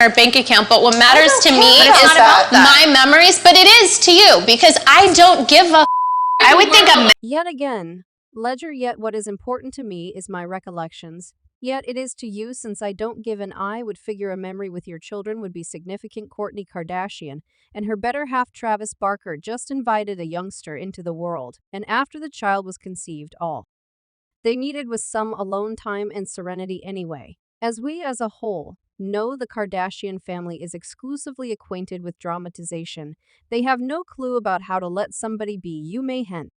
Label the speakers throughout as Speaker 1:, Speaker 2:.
Speaker 1: our bank account, but what matters to me
Speaker 2: But
Speaker 1: is
Speaker 2: it's not about that.
Speaker 1: my memories, but it is to you because I don't give a I would think a
Speaker 3: Yet again, ledger yet what is important to me is my recollections. Yet it is to you since I don't give an I would figure a memory with your children would be significant. Kourtney Kardashian and her better half Travis Barker just invited a youngster into the world, and after the child was conceived, all they needed was some alone time and serenity anyway. As we as a whole know the Kardashian family is exclusively acquainted with dramatization, they have no clue about how to let somebody be. You may hint.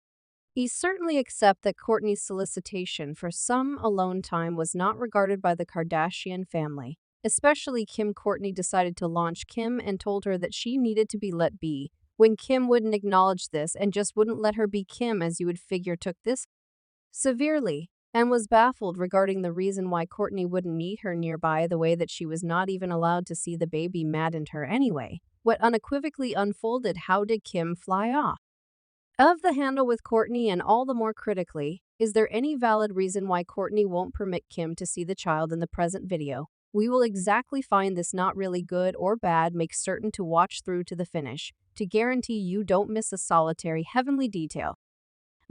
Speaker 3: He certainly accept that Kourtney's solicitation for some alone time was not regarded by the Kardashian family. Especially Kim. Kourtney decided to launch Kim and told her that she needed to be let be. When Kim wouldn't acknowledge this and just wouldn't let her be Kim, as you would figure, took this severely and was baffled regarding the reason why Kourtney wouldn't meet her nearby, the way that she was not even allowed to see the baby, maddened her anyway. What unequivocally unfolded, how did Kim fly off of the handle with Kourtney? And all the more critically, is there any valid reason why Kourtney won't permit Kim to see the child in the present video? We will exactly find this not really good or bad. Make certain to watch through to the finish to guarantee you don't miss a solitary heavenly detail.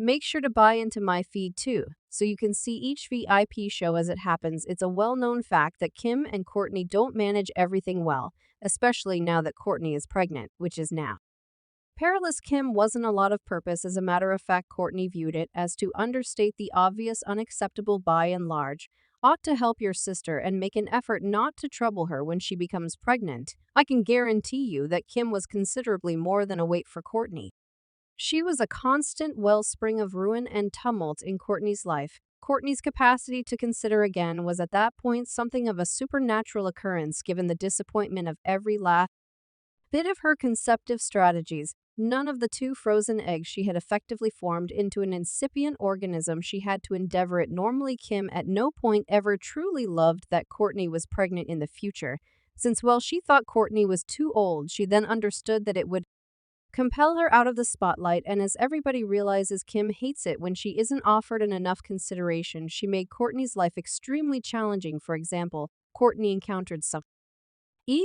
Speaker 3: Make sure to buy into my feed too, so you can see each VIP show as it happens. It's a well-known fact that Kim and Kourtney don't manage everything well, especially now that Kourtney is pregnant, which is now perilous. Kim wasn't a lot of purpose. As a matter of fact, Kourtney viewed it as to understate the obvious unacceptable by and large. Ought to help your sister and make an effort not to trouble her when she becomes pregnant. I can guarantee you that Kim was considerably more than a weight for Kourtney. She was a constant wellspring of ruin and tumult in Kourtney's life. Kourtney's capacity to consider again was at that point something of a supernatural occurrence, given the disappointment of every last bit of her conceptive strategies. None of the two frozen eggs she had effectively formed into an incipient organism. She had to endeavor it. Normally, Kim at no point ever truly loved that Kourtney was pregnant in the future, since while she thought Kourtney was too old, she then understood that it would compel her out of the spotlight, and as everybody realizes, Kim hates it when she isn't offered enough consideration. She made Kourtney's life extremely challenging. For example, Kourtney encountered some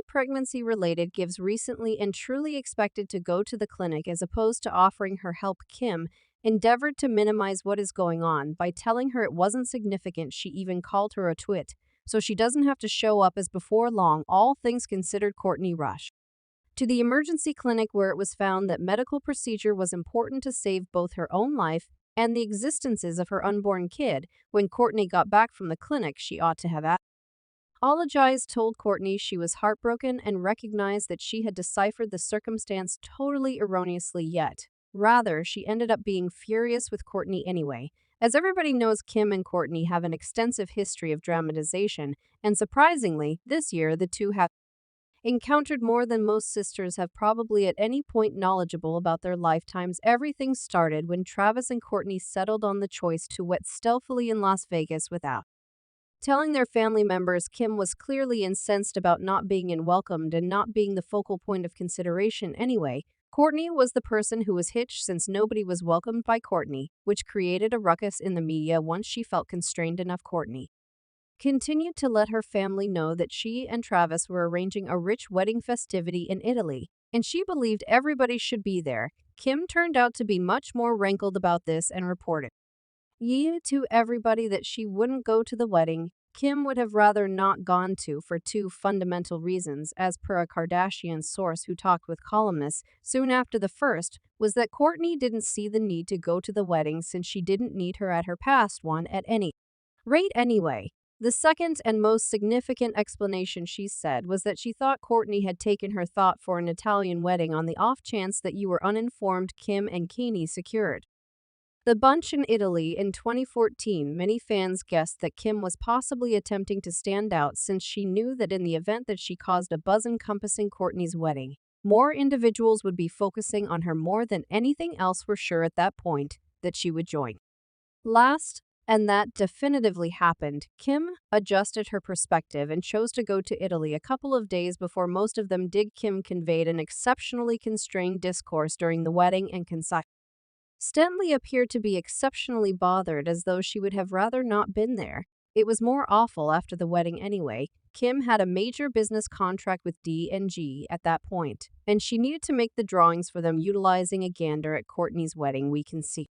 Speaker 3: pregnancy related gives recently and truly expected to go to the clinic as opposed to offering her help. Kim endeavored to minimize what is going on by telling her it wasn't significant. She even called her a twit, so she doesn't have to show up. As before long, all things considered, Kourtney rushed to the emergency clinic, where it was found that medical procedure was important to save both her own life and the existences of her unborn kid. When Kourtney got back from the clinic, she ought to have apologized, told Kourtney she was heartbroken, and recognized that she had deciphered the circumstance totally erroneously. Yet, rather, she ended up being furious with Kourtney anyway. As everybody knows, Kim and Kourtney have an extensive history of dramatization, and surprisingly, this year the two have encountered more than most sisters have probably at any point knowledgeable about their lifetimes. Everything started when Travis and Kourtney settled on the choice to wed stealthily in Las Vegas without telling their family members. Kim was clearly incensed about not being welcomed and not being the focal point of consideration anyway. Kourtney was the person who was hitched, since nobody was welcomed by Kourtney, which created a ruckus in the media. Once she felt constrained enough, Kourtney continued to let her family know that she and Travis were arranging a rich wedding festivity in Italy, and she believed everybody should be there. Kim turned out to be much more rankled about this and reported to everybody that she wouldn't go to the wedding. Kim would have rather not gone to for two fundamental reasons, as per a Kardashian source who talked with columnists soon after. The first was that Kourtney didn't see the need to go to the wedding, since she didn't need her at her past one at any rate anyway. The second and most significant explanation, she said, was that she thought Kourtney had taken her thought for an Italian wedding on the off chance that you were uninformed. Kim and Kanye secured the bunch in Italy in 2014. Many fans guessed that Kim was possibly attempting to stand out, since she knew that in the event that she caused a buzz encompassing Kourtney's wedding, more individuals would be focusing on her more than anything else. Were sure at that point that she would join last, and that definitively happened. Kim adjusted her perspective and chose to go to Italy a couple of days before most of them did. Kim conveyed an exceptionally constrained discourse during the wedding and constantly appeared to be exceptionally bothered, as though she would have rather not been there. It was more awful after the wedding anyway. Kim had a major business contract with D&G at that point, and she needed to make the drawings for them utilizing a gander at Kourtney's wedding. We can see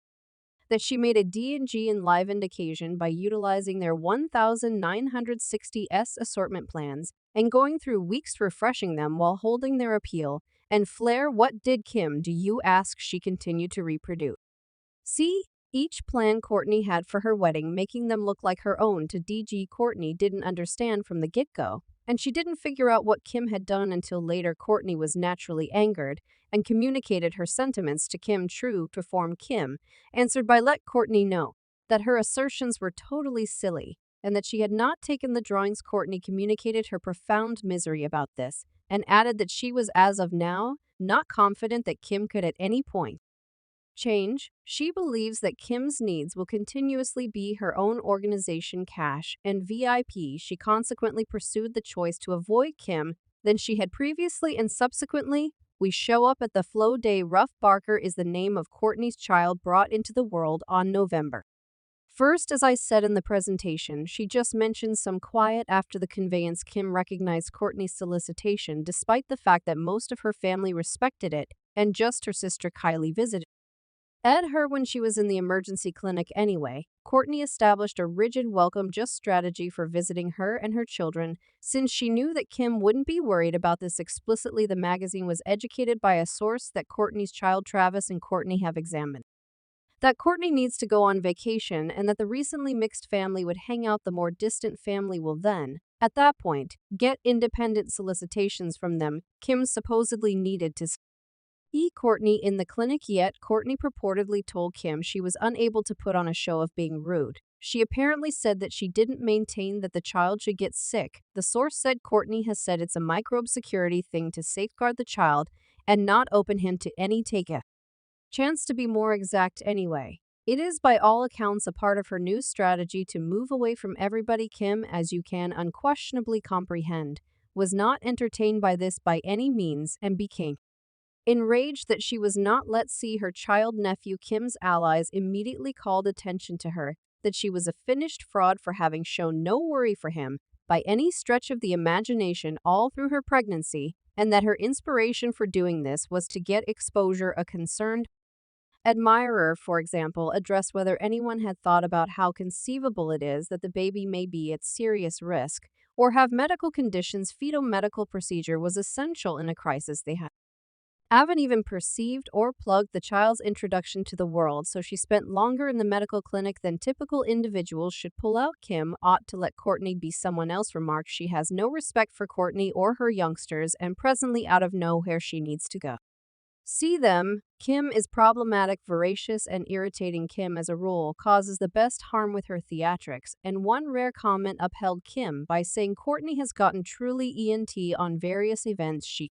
Speaker 3: that she made a D&G enlivened occasion by utilizing their 1960s assortment plans and going through weeks refreshing them while holding their appeal and flair. What did Kim do, you ask? She continued to reproduce. See, each plan Kourtney had for her wedding, making them look like her own to DG. Kourtney didn't understand from the get-go, and she didn't figure out what Kim had done until later. Kourtney was naturally angered and communicated her sentiments to Kim. True to form, Kim answered by let Kourtney know that her assertions were totally silly and that she had not taken the drawings. Kourtney communicated her profound misery about this and added that she was, as of now, not confident that Kim could at any point change. She believes that Kim's needs will continuously be her own organization, cash, and VIP. She consequently pursued the choice to avoid Kim than she had previously, and subsequently, we show up at the Khloe Day. Ruff Barker is the name of Kourtney's child brought into the world on November 1st. As I said in the presentation, she just mentioned some quiet after the conveyance. Kim recognized Kourtney's solicitation despite the fact that most of her family respected it, and just her sister Kylie visited her when she was in the emergency clinic anyway. Kourtney established a rigid welcome just strategy for visiting her and her children, since she knew that Kim wouldn't be worried about this explicitly. The magazine was educated by a source that Kourtney's child Travis and Kourtney have examined that Kourtney needs to go on vacation and that the recently mixed family would hang out. The more distant family will then, at that point, get independent solicitations from them. Kim supposedly needed to Kourtney in the clinic, yet Kourtney purportedly told Kim she was unable to put on a show of being rude. She apparently said that she didn't maintain that the child should get sick. The source said Kourtney has said it's a microbe security thing to safeguard the child and not open him to any take a chance. To be more exact anyway, it is by all accounts a part of her new strategy to move away from everybody. Kim, as you can unquestionably comprehend, was not entertained by this by any means and became enraged that she was not let see her child nephew. Kim's allies immediately called attention to her that she was a finished fraud for having shown no worry for him by any stretch of the imagination all through her pregnancy, and that her inspiration for doing this was to get exposure. A concerned admirer, for example, addressed whether anyone had thought about how conceivable it is that the baby may be at serious risk or have medical conditions. Fetal medical procedure was essential in a crisis. They haven't even perceived or plugged the child's introduction to the world, so she spent longer in the medical clinic than typical individuals should pull out. Kim ought to let Kourtney be someone else. Remarked she has no respect for Kourtney or her youngsters and presently out of nowhere she needs to go see them. Kim is problematic, voracious, and irritating. Kim, as a rule, causes the best harm with her theatrics, and one rare comment upheld Kim by saying Kourtney has gotten truly ENT on various events. She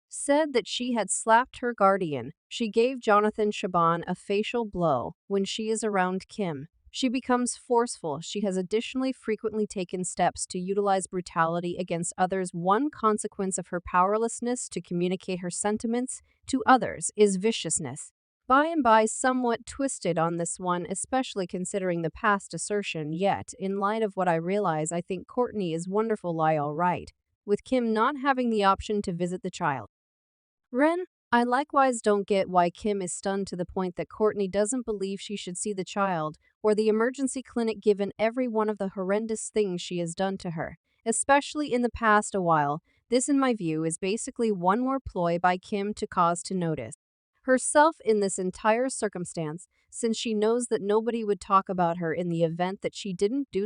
Speaker 3: said that she had slapped her guardian. She gave Jonathan Shaban a facial blow. When she is around Kim, she becomes forceful. She has additionally frequently taken steps to utilize brutality against others. One consequence of her powerlessness to communicate her sentiments to others is viciousness. By and by, somewhat twisted on this one, especially considering the past assertion, yet, in light of what I realize, I think Kourtney is wonderful. Lie all right, with Kim not having the option to visit the child. I likewise don't get why Kim is stunned to the point that Kourtney doesn't believe she should see the child or the emergency clinic given every one of the horrendous things she has done to her, especially in the past a while. This, in my view, is basically one more ploy by Kim to cause to notice herself in this entire circumstance, since she knows that nobody would talk about her in the event that she didn't do so.